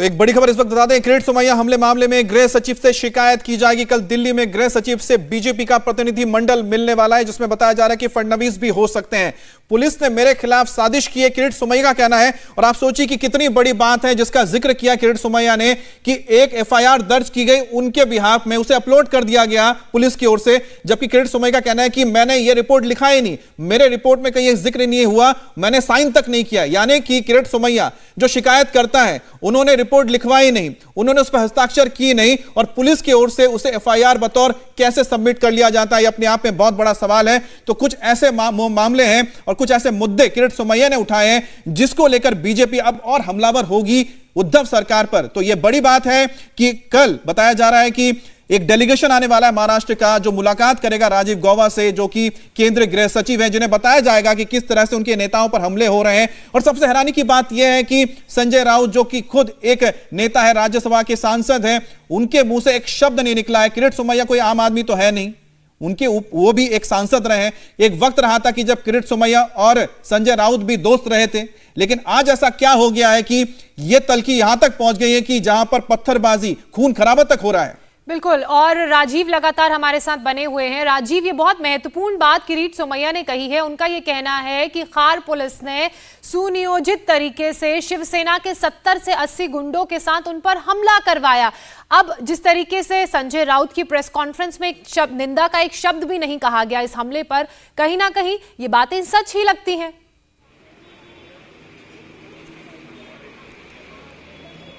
तो एक बड़ी खबर इस वक्त बता दें, किरीट सोमैया हमले मामले में गृह सचिव से शिकायत की जाएगी। कल दिल्ली में गृह सचिव से बीजेपी का प्रतिनिधि मंडल मिलने वाला है, जिसमें बताया जा रहा है कि फडणवीस भी हो सकते हैं। पुलिस ने मेरे खिलाफ साजिश की है, किरीट सोमैया का कहना है। और आप सोचिए कि कितनी बड़ी बात है जिसका जिक्र किया किरीट सोमैया ने कि एक एफआईआर दर्ज की गई उनके बिहाफ में, उसे अपलोड कर दिया गया पुलिस की ओर से, जबकि किरीट सोमैया का कहना है कि मैंने यह रिपोर्ट लिखा ही नहीं, मेरे रिपोर्ट में कहीं जिक्र नहीं हुआ, मैंने साइन तक नहीं किया। यानी कि किरीट सोमैया जो शिकायत करता है उन्होंने रिपोर्ट लिखवाई नहीं, उन्होंने उस पर हस्ताक्षर की नहीं, और पुलिस की ओर से उसे एफआईआर बतौर कैसे सबमिट कर लिया जाता है, यह अपने आप में बहुत बड़ा सवाल है। तो कुछ ऐसे मामले हैं और कुछ ऐसे मुद्दे किरीट सोमैया ने उठाए हैं जिसको लेकर बीजेपी अब और हमलावर होगी उद्धव सरकार पर। तो यह बड़ी बात है कि कल बताया जा रहा है कि एक डेलीगेशन आने वाला है महाराष्ट्र का, जो मुलाकात करेगा राजीव गौबा से, जो कि केंद्रीय गृह सचिव हैं, जिन्हें बताया जाएगा कि किस तरह से उनके नेताओं पर हमले हो रहे हैं। और सबसे हैरानी की बात यह है कि संजय राउत, जो कि खुद एक नेता है, राज्यसभा के सांसद हैं, उनके मुंह से एक शब्द नहीं निकला है। किरीट सोमैया कोई आम आदमी तो है नहीं, उनके वो भी एक सांसद रहे हैं। एक वक्त रहा था कि जब किरीट सोमैया और संजय राउत भी दोस्त रहे थे, लेकिन आज ऐसा क्या हो गया है कि यह तल्खी यहां तक पहुंच गई है कि जहां पर पत्थरबाजी, खून खराबा तक हो रहा है। बिल्कुल, और राजीव लगातार हमारे साथ बने हुए हैं। राजीव, ये बहुत महत्वपूर्ण बात किरीट सोमैया ने कही है। उनका ये कहना है कि खार पुलिस ने सुनियोजित तरीके से शिवसेना के 70 से 80 गुंडों के साथ उन पर हमला करवाया। अब जिस तरीके से संजय राउत की प्रेस कॉन्फ्रेंस में एक शब्द, निंदा का एक शब्द भी नहीं कहा गया इस हमले पर, कहीं ना कहीं ये बातें सच ही लगती हैं।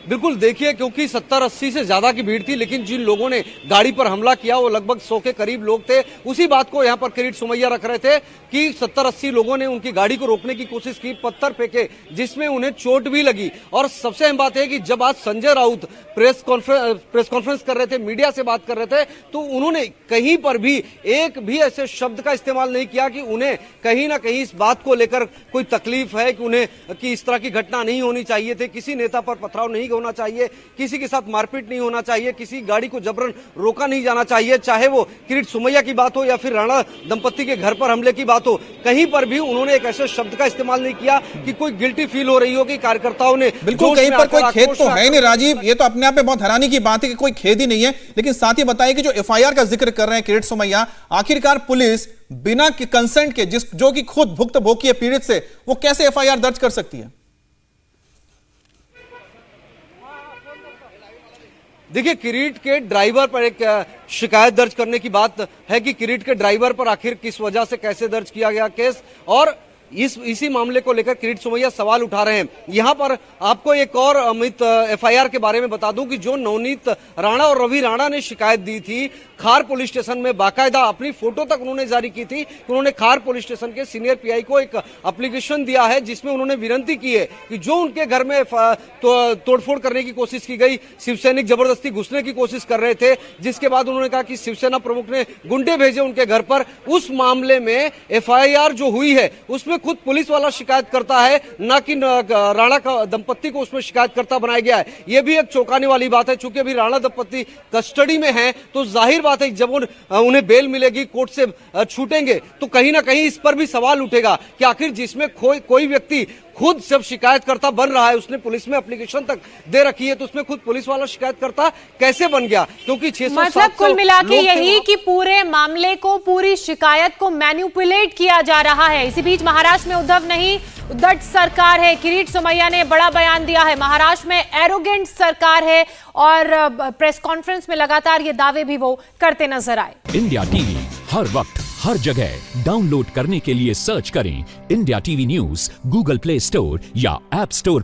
बिल्कुल, देखिए, क्योंकि 70-80 से ज्यादा की भीड़ थी, लेकिन जिन लोगों ने गाड़ी पर हमला किया वो लगभग 100 के करीब लोग थे। उसी बात को यहाँ पर किरीट सोमैया रख रहे थे कि 70-80 लोगों ने उनकी गाड़ी को रोकने की कोशिश की, पत्थर फेंके, जिसमें उन्हें चोट भी लगी। और सबसे अहम बात है कि जब आज संजय राउत प्रेस कॉन्फ्रेंस कर रहे थे, मीडिया से बात कर रहे थे, तो उन्होंने कहीं पर भी एक भी ऐसे शब्द का इस्तेमाल नहीं किया कि उन्हें कहीं ना कहीं इस बात को लेकर कोई तकलीफ है, कि उन्हें कि इस तरह की घटना नहीं होनी चाहिए थी, किसी नेता पर पथराव नहीं होना चाहिए, किसी के साथ मारपीट नहीं होना चाहिए, किसी गाड़ी को जबरन रोका नहीं जाना चाहिए, चाहे वो किरीट सोमैया की बात हो या फिर राणा दंपत्ति के घर पर हमले की बात हो। कहीं पर भी उन्होंने एक ऐसे शब्द का इस्तेमाल नहीं किया कि कोई गिल्टी फील हो रही हो कि कार्यकर्ताओं ने। बिल्कुल, कहीं पर कोई खेद तो है नहीं राजीव, ये तो अपने आप में बहुत हैरानी की बात है कि कोई खेद ही नहीं है। लेकिन साथ ही बताइए कि जो एफआईआर का जिक्र कर रहे हैं किरीट सोमैया, आखिरकार पुलिस बिना कंसेंट के, जो कि खुद भुक्तभोगी है पीड़ित से, वो कैसे एफआईआर दर्ज कर सकती है? देखिए, किरीट के ड्राइवर पर एक शिकायत दर्ज करने की बात है कि किरीट के ड्राइवर पर आखिर किस वजह से कैसे दर्ज किया गया केस, और इसी मामले को लेकर किरीट सोमैया सवाल उठा रहे हैं। यहां पर आपको एक और अमित एफआईआर के बारे में बता दूं कि जो नवनीत राणा और रवि राणा ने शिकायत दी थी खार पुलिस स्टेशन में, बाकायदा अपनी फोटो तक उन्होंने जारी की थी कि उन्होंने खार पुलिस स्टेशन के सीनियर पीआई को एक एप्लीकेशन दिया है, जिसमें उन्होंने विनती की है कि जो उनके घर में तोड़फोड़ करने की कोशिश की गई, शिवसैनिक जबरदस्ती घुसने की कोशिश कर रहे थे, जिसके बाद उन्होंने कहा कि शिवसेना प्रमुख ने गुंडे भेजे उनके घर पर। उस मामले में एफआईआर जो हुई है उसमें खुद पुलिस वाला शिकायत करता है, ना कि राणा का दंपत्ति को उसमें शिकायतकर्ता बनाया गया है। यह भी एक चौंकाने वाली बात है, चूंकि अभी राणा दंपत्ति कस्टडी में है, तो जाहिर बात है जब उन्हें बेल मिलेगी, कोर्ट से छूटेंगे, तो कहीं ना कहीं इस पर भी सवाल उठेगा कि आखिर जिसमें कोई व्यक्ति खुद जब शिकायतकर्ता बन रहा है, उसने पुलिस में एप्लीकेशन तक दे रखी है, तो उसमें खुद पुलिस वाला शिकायतकर्ता कैसे बन गया? क्योंकि 600 मतलब कुल मिला के यही कि पूरे मामले को, पूरी शिकायत को मैनिपुलेट किया जा रहा है। इसी बीच महाराष्ट्र में उद्धव नहीं, उद्धव सरकार है। किरीट सोमैया ने बड़ा बयान दिया है, महाराष्ट्र में एरोगेंट सरकार है, और प्रेस कॉन्फ्रेंस में लगातार ये दावे भी वो करते नजर आए। इंडिया टीवी हर वक्त हर जगह डाउनलोड करने के लिए सर्च करें India TV news Google play store या ऐप स्टोर